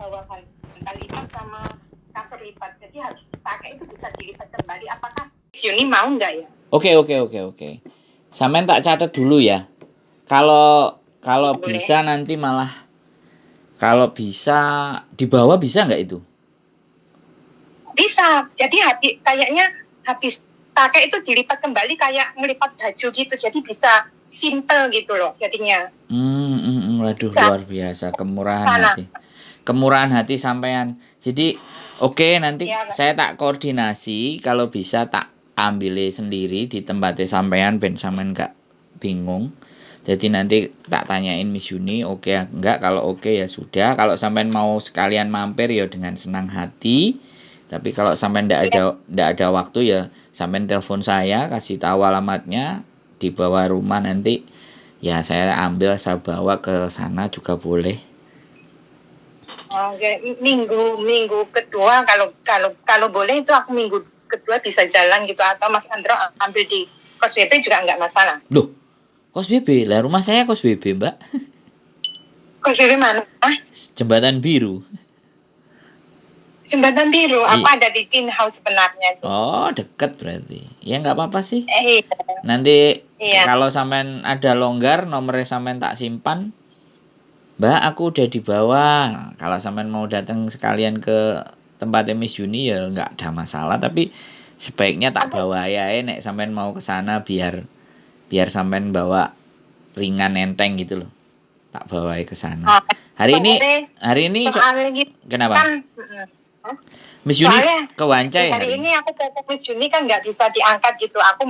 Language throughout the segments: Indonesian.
bawa bantal lipat sama kasur lipat, jadi harus dipakai, itu bisa dilipat kembali. Apakah Yuni mau nggak ya? Oke. Sampean tak catat dulu ya. Kalau bisa nanti malah kalau bisa dibawa bisa nggak itu? Bisa. Jadi kayaknya habis pakai itu dilipat kembali kayak melipat baju gitu. Jadi bisa simple gitu loh jadinya. Waduh, luar biasa kemurahan hati. Kemurahan hati sampean. Jadi oke, nanti ya, saya tak koordinasi, kalau bisa tak ambil sendiri di tempatnya sampean ben sampean nggak bingung. Jadi nanti tak tanyain Miss Yuni oke enggak, kalau oke ya sudah, kalau sampean mau sekalian mampir ya dengan senang hati. Tapi kalau sampean ndak ada waktu ya sampean telepon saya, kasih tahu alamatnya di bawah rumah, nanti ya saya ambil, saya bawa ke sana juga boleh. Oke, minggu kedua kalau boleh itu aku minggu kedua bisa jalan gitu, atau Mas Andro ambil di kos BB juga nggak masalah. Loh, kos BB? Lah rumah saya kos BB, Mbak. Kos BB mana? Jembatan Biru. Jembatan Biru, aku ada di Tin House sebenarnya. Oh, deket berarti. Ya nggak apa-apa sih. Nanti kalau sampean ada longgar, nomornya sampean tak simpan. Mbak, aku udah di bawah. Kalau sampean mau datang sekalian ke tempatnya Miss Yuni ya nggak ada masalah. Tapi sebaiknya tak bawa ya, nek sampean mau ke sana biar sampean bawa ringan enteng gitu loh. Tak bawa ke sana. Hari ini kenapa? Miss Yuni ke Wancai hari ini aku ke Miss Yuni kan nggak bisa diangkat gitu. Aku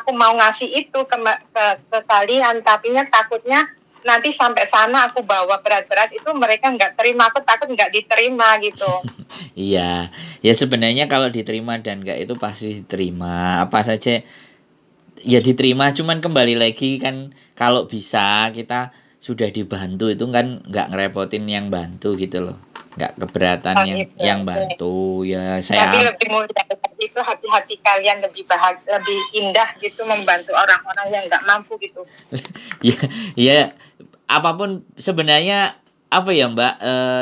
mau ngasih itu ke kalian, tapi takutnya nanti sampai sana aku bawa berat-berat itu mereka nggak terima, aku takut nggak diterima gitu. Iya, ya sebenarnya kalau diterima dan nggak itu pasti diterima, apa saja ya diterima, cuman kembali lagi kan kalau bisa kita sudah dibantu itu kan nggak ngerepotin yang bantu gitu loh, nggak keberatan yang bantu ya. Saya jadi lebih mudah itu, hati-hati kalian lebih bahagia, lebih indah gitu membantu orang-orang yang nggak mampu gitu. ya apapun sebenarnya apa ya Mbak,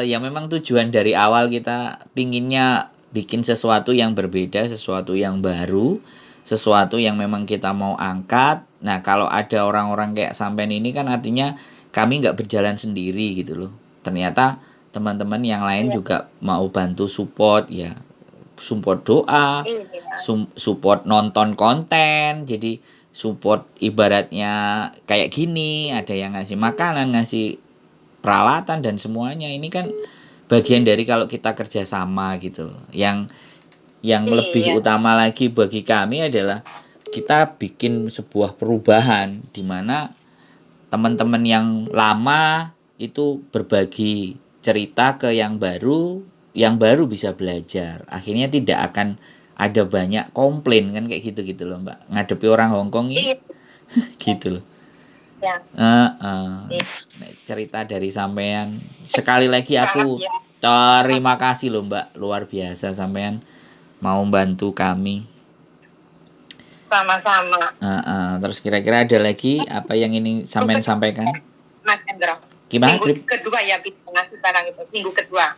ya memang tujuan dari awal kita pinginnya bikin sesuatu yang berbeda, sesuatu yang baru, sesuatu yang memang kita mau angkat. Nah kalau ada orang-orang kayak sampean ini kan artinya kami nggak berjalan sendiri gitu loh. Ternyata teman-teman yang lain juga mau bantu support ya, support doa, support nonton konten. Jadi support ibaratnya kayak gini, ada yang ngasih makanan, ngasih peralatan dan semuanya. Ini kan bagian dari kalau kita kerjasama gitu loh. Yang lebih utama lagi bagi kami adalah kita bikin sebuah perubahan di mana teman-teman yang lama itu berbagi cerita ke yang baru bisa belajar. Akhirnya tidak akan ada banyak komplain kan kayak gitu loh Mbak. Ngadepi orang Hongkong ini gitu loh. Ya. Cerita dari sampean. Sekali lagi aku terima kasih loh Mbak, luar biasa sampean mau bantu kami. Sama-sama. Terus kira-kira ada lagi apa yang ini sampean sampaikan? Mas Hendro. Gimana? Minggu kedua ya bisa ngasih barang itu. Minggu kedua.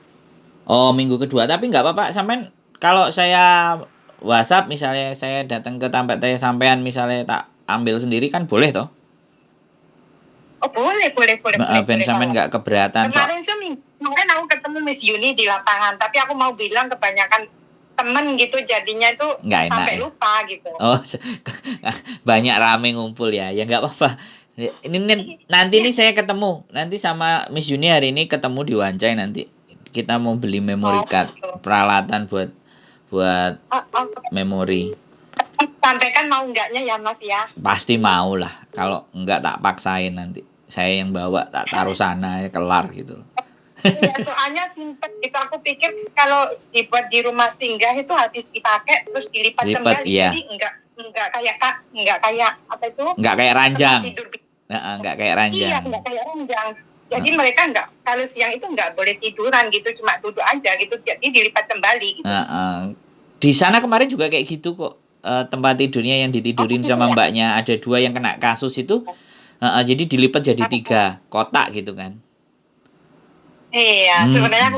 Oh, minggu kedua. Tapi nggak apa-apa sampean kalau saya WhatsApp misalnya saya datang ke tempat saya sampean misalnya tak ambil sendiri kan boleh toh? Oh boleh. Ben sampean nggak keberatan. Kemarin aku ketemu Miss Yuni di lapangan, tapi aku mau bilang kebanyakan temen gitu jadinya itu nggak enak, sampai lupa gitu. Oh banyak rame ngumpul ya nggak apa-apa. Ini nanti nih saya ketemu nanti sama Miss Yuni hari ini ketemu di Wancai, nanti kita mau beli memory card, peralatan buat memori. Sampaikan mau enggaknya ya Mas ya? Pasti mau lah, kalau enggak tak paksain, nanti saya yang bawa tak taruh sana ya kelar gitu. Ya, soalnya simpel gitu, aku pikir kalau dibuat di rumah singgah itu habis dipakai terus dilipat kembali, iya. Jadi enggak kayak apa itu? Enggak kayak ranjang. Enggak kayak ranjang. Iya, enggak kayak ranjang. Jadi mereka enggak, kalau siang itu enggak boleh tiduran gitu, cuma duduk aja gitu, jadi dilipat kembali gitu. Di sana kemarin juga kayak gitu kok, tempat tidurnya yang ditidurin sama mbaknya ada 2 yang kena kasus itu, jadi dilipat jadi 3 kotak gitu kan. Iya, sebenarnya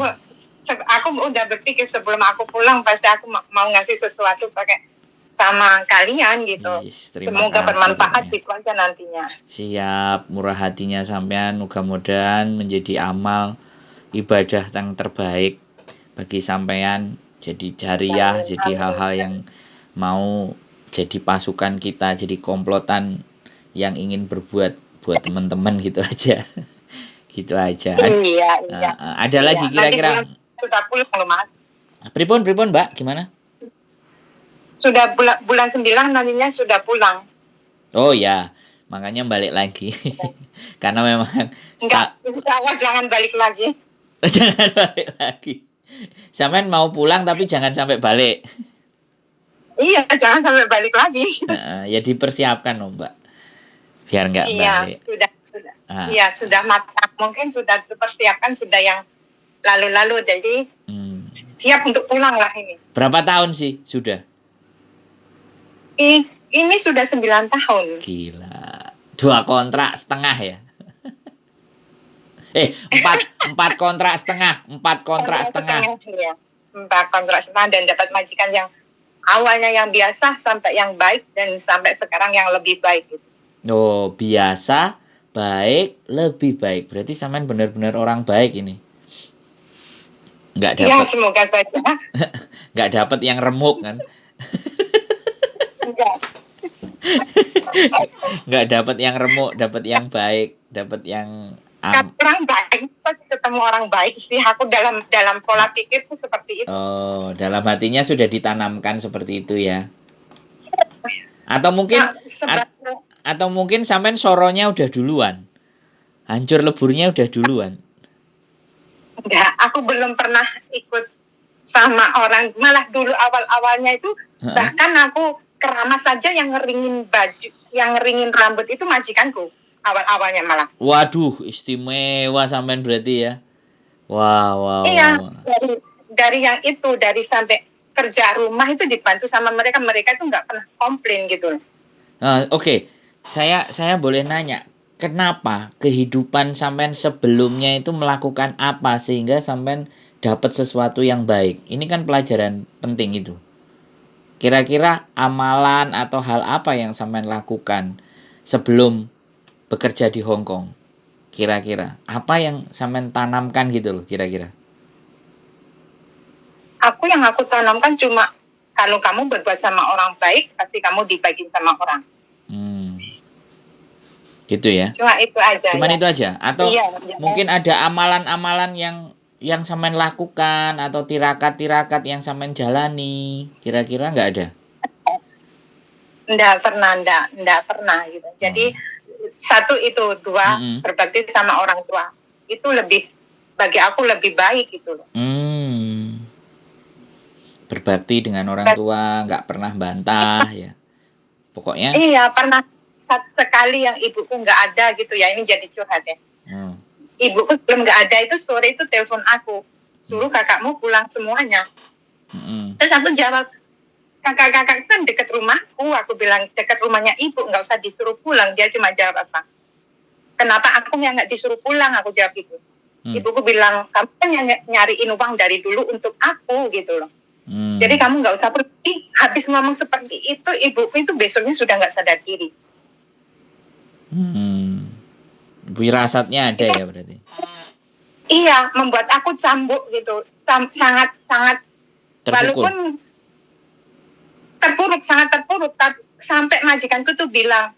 aku udah berpikir sebelum aku pulang pasti aku mau ngasih sesuatu pakai sama kalian gitu. Terima Semoga kasih bermanfaat pokoknya. gitu aja nantinya. Siap, murah hatinya sampean, mudah-mudahan menjadi amal ibadah yang terbaik bagi sampean, jadi jariah, Amin. jadi hal-hal yang mau jadi pasukan kita, jadi komplotan yang ingin berbuat buat teman-teman gitu aja. Gitu aja. Iya, iya. Ada Iya. lagi Nanti kira-kira? sudah pulang loh, Mas. Pripun Mbak, gimana? Sudah bulan 9 nantinya sudah pulang. Oh ya, makanya balik lagi. Karena memang Enggak, jangan balik lagi. jangan balik lagi. Sampean mau pulang tapi jangan sampai balik. Iya, jangan sampai balik lagi. Ya dipersiapkan loh Mbak, biar nggak balik. Sudah. Iya, sudah matang. Mungkin sudah dipersiapkan, sudah yang lalu-lalu. Jadi siap untuk pulang lah ini. Berapa tahun sih sudah? Ini sudah 9 tahun. Gila. 2 kontrak setengah ya? 4 kontrak setengah. 4 kontrak setengah. Iya. 4 kontrak setengah dan dapat majikan yang awalnya yang biasa sampai yang baik dan sampai sekarang yang lebih baik. Oh, biasa, baik, lebih baik. Berarti sampean benar-benar orang baik ini. Nggak dapat. Iya, semoga saja. Nggak dapat yang remuk kan? Nggak dapat yang remuk, dapat yang baik, dapat yang orang baik pasti ketemu orang baik sih. Aku dalam pola pikirku seperti itu. Oh, dalam hatinya sudah ditanamkan seperti itu ya. Atau mungkin sampean soronya udah duluan. Hancur leburnya udah duluan. Enggak, aku belum pernah ikut sama orang. Malah dulu awal-awalnya itu bahkan aku keramas saja yang ngeringin baju, yang ngeringin rambut itu majikanku. Awal-awalnya malah. Waduh, istimewa sampean berarti ya. Wow. Iya, dari yang itu, dari sampai kerja rumah itu dibantu sama mereka itu nggak pernah komplain gitu. Oke. Saya boleh nanya, kenapa kehidupan sampean sebelumnya itu melakukan apa sehingga sampean dapat sesuatu yang baik? Ini kan pelajaran penting itu. Kira-kira amalan atau hal apa yang sampean lakukan sebelum bekerja di Hong Kong? Kira-kira apa yang sampean tanamkan gitu loh kira-kira? Yang aku tanamkan cuma kalau kamu berbuat sama orang baik, pasti kamu dibagiin sama orang. Gitu ya? Cuma itu aja. Itu aja? Atau mungkin ada amalan-amalan yang sampean lakukan atau tirakat-tirakat yang sampean jalani, kira-kira nggak ada? Nggak pernah gitu. Jadi satu itu, dua berbakti sama orang tua itu bagi aku lebih baik gitu loh. Berbakti dengan orang tua, nggak pernah bantah ya. Pokoknya. Iya, pernah sekali yang ibuku nggak ada gitu ya, ini jadi curhat ya. Ibuku sebelum nggak ada itu sore itu telepon aku, suruh kakakmu pulang semuanya. Terus aku jawab, kakak kan dekat rumahku. Aku bilang dekat rumahnya ibu, nggak usah disuruh pulang. Dia cuma jawab apa? Kenapa aku yang nggak disuruh pulang? Aku jawab gitu. Ibuku bilang, kamu kan nyariin uang dari dulu untuk aku gitu loh. Jadi kamu nggak usah pergi. Habis ngomong seperti itu, ibuku itu besoknya sudah nggak sadar diri. Wirasatnya ada ya berarti. Iya, membuat aku cambuk gitu, sangat terpukul. Walaupun sangat terpuruk, sampai majikanku tuh bilang,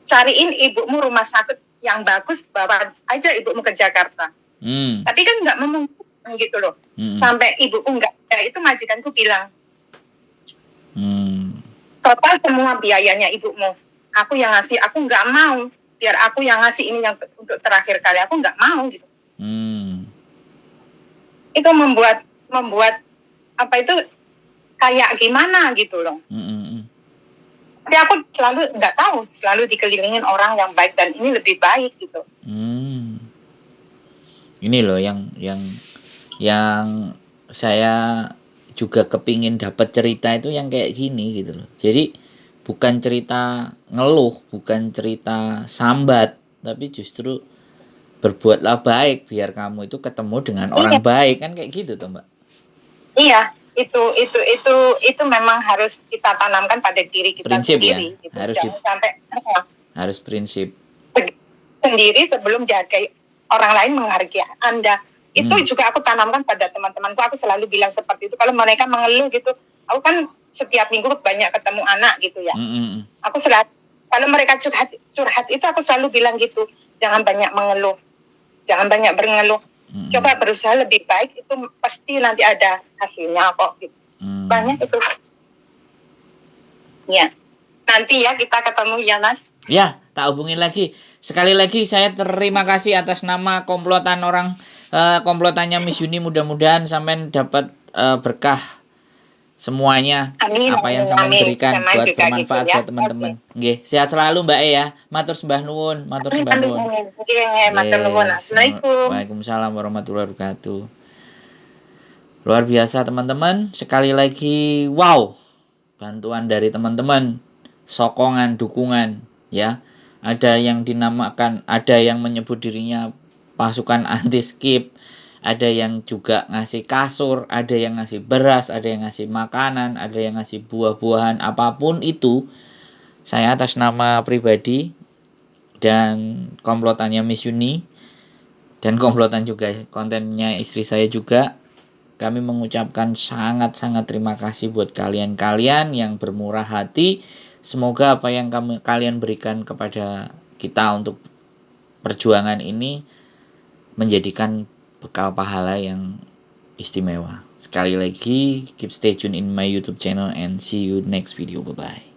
cariin ibumu rumah sakit yang bagus, bawa aja ibumu ke Jakarta. Tapi kan nggak memungkinkan gitu loh. Sampai ibuku nggak ada, itu majikanku bilang, total semua biayanya ibumu, aku yang ngasih, aku nggak mau. Biar aku yang ngasih ini yang untuk terakhir kali, aku nggak mau gitu. Itu membuat apa itu kayak gimana gitu loh. Tapi aku selalu dikelilingin orang yang baik dan ini lebih baik gitu. Ini loh yang saya juga kepingin dapat cerita itu yang kayak gini gitu loh. Jadi bukan cerita ngeluh, bukan cerita sambat, tapi justru berbuatlah baik biar kamu itu ketemu dengan orang baik, kan kayak gitu tuh Mbak. Iya, itu memang harus kita tanamkan pada diri kita Prinsip ya, sendiri. Gitu. harus Jangan sampai harus prinsip. sendiri sebelum jaga orang lain menghargai Anda. Itu juga aku tanamkan pada teman-temanku. Aku selalu bilang seperti itu. Kalau mereka mengeluh gitu, aku kan setiap minggu banyak ketemu anak gitu ya. Aku selalu, kalau mereka curhat itu aku selalu bilang gitu, jangan banyak mengeluh, jangan banyak mengeluh. Coba berusaha lebih baik, itu pasti nanti ada hasilnya kok. Gitu. Banyak itu. Ya, nanti ya kita ketemu ya Mas. Ya, tak hubungin lagi. Sekali lagi saya terima kasih atas nama komplotannya Miss Yuni. Mudah-mudahan sampean dapat berkah semuanya. Amin, apa yang sampean berikan buat bermanfaat buat teman-teman. Nggih, sehat selalu Mbak ya. Matur sembah nuwun, matur sembah nuwun. Assalamualaikum. Waalaikumsalam warahmatullahi wabarakatuh. Luar biasa teman-teman. Sekali lagi wow. Bantuan dari teman-teman, sokongan, dukungan ya. Ada yang dinamakan, ada yang menyebut dirinya pasukan anti skip, ada yang juga ngasih kasur, ada yang ngasih beras, ada yang ngasih makanan, ada yang ngasih buah-buahan, apapun itu. Saya atas nama pribadi dan komplotannya Miss Yuni dan komplotan juga kontennya istri saya juga, kami mengucapkan sangat-sangat terima kasih buat kalian-kalian yang bermurah hati. Semoga apa yang kalian berikan kepada kita untuk perjuangan ini menjadikan bekal pahala yang istimewa. Sekali lagi, keep stay tune in my YouTube channel and see you next video. Bye-bye.